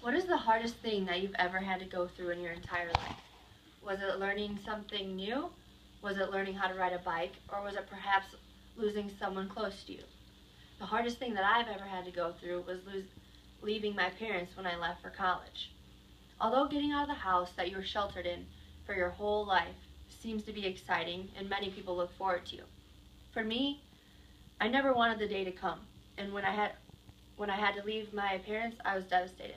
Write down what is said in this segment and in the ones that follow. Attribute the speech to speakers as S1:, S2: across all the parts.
S1: What is the hardest thing that you've ever had to go through in your entire life? Was it learning something new? Was it learning how to ride a bike? Or was it perhaps losing someone close to you? The hardest thing that I've ever had to go through was leaving my parents when I left for college. Although getting out of the house that you were sheltered in for your whole life seems to be exciting and many people look forward to, for me, I never wanted the day to come, and when I had to leave my parents, I was devastated.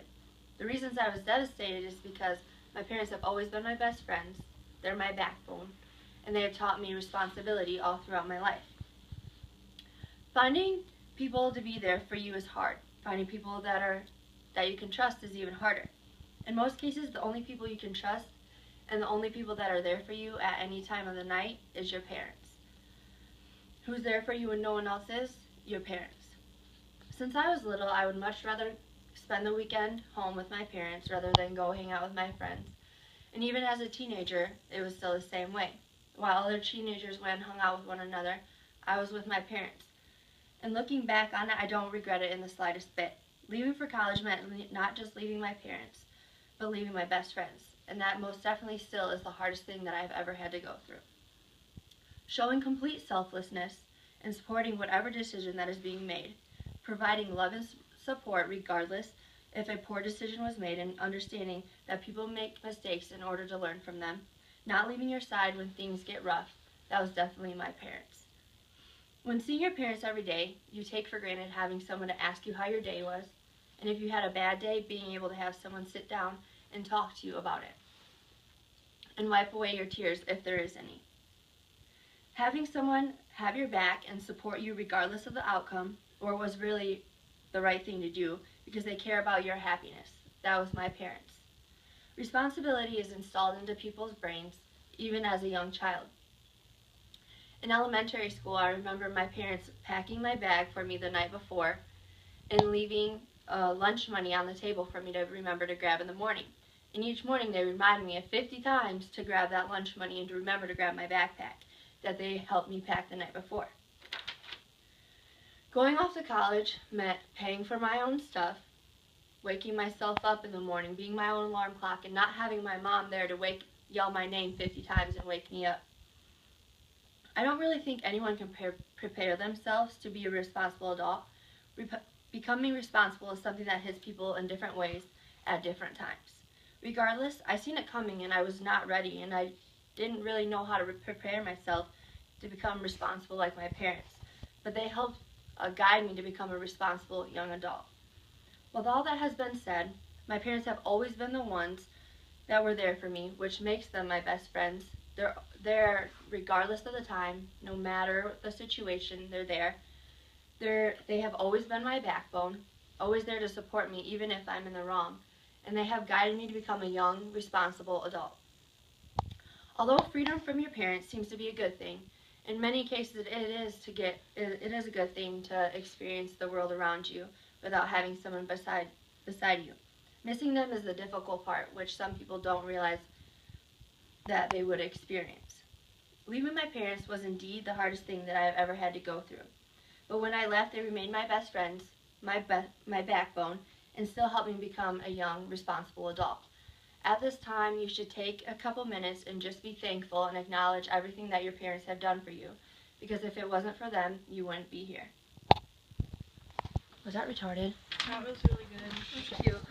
S1: The reasons I was devastated is because my parents have always been my best friends, they're my backbone, and they have taught me responsibility all throughout my life. Finding people to be there for you is hard. Finding people that you can trust is even harder. In most cases, the only people you can trust and the only people that are there for you at any time of the night is your parents. Who's there for you when no one else is? Your parents. Since I was little, I would much rather spend the weekend home with my parents rather than go hang out with my friends. And even as a teenager, it was still the same way. While other teenagers went and hung out with one another, I was with my parents. And looking back on it, I don't regret it in the slightest bit. Leaving for college meant not just leaving my parents, but leaving my best friends. And that most definitely still is the hardest thing that I've ever had to go through. Showing complete selflessness and supporting whatever decision that is being made. Providing love and support regardless if a poor decision was made, and understanding that people make mistakes in order to learn from them. Not leaving your side when things get rough. That was definitely my parents. When seeing your parents every day, you take for granted having someone to ask you how your day was, and if you had a bad day, being able to have someone sit down and talk to you about it, and wipe away your tears if there is any. Having someone have your back and support you regardless of the outcome, or was really the right thing to do because they care about your happiness. That was my parents. Responsibility is installed into people's brains, even as a young child. In elementary school, I remember my parents packing my bag for me the night before and leaving lunch money on the table for me to remember to grab in the morning. And each morning they reminded me 50 times to grab that lunch money and to remember to grab my backpack that they helped me pack the night before. Going off to college meant paying for my own stuff, waking myself up in the morning, being my own alarm clock, and not having my mom there to yell my name 50 times and wake me up. I don't really think anyone can prepare themselves to be a responsible adult. Becoming responsible is something that hits people in different ways at different times. Regardless, I seen it coming and I was not ready, and I didn't really know how to prepare myself to become responsible like my parents. But they helped guide me to become a responsible young adult. With all that has been said, my parents have always been the ones that were there for me, which makes them my best friends. They're there regardless of the time, no matter the situation, they're there. They have always been my backbone, always there to support me even if I'm in the wrong, and they have guided me to become a young, responsible adult. Although freedom from your parents seems to be a good thing, in many cases it is a good thing to experience the world around you without having someone beside you. Missing them is the difficult part, which some people don't realize that they would experience. Leaving my parents was indeed the hardest thing that I have ever had to go through. But when I left, they remained my best friends, my backbone, and still helped me become a young, responsible adult. At this time, you should take a couple minutes and just be thankful and acknowledge everything that your parents have done for you, because if it wasn't for them, you wouldn't be here. Was that retarded?
S2: That was really good. It was cute.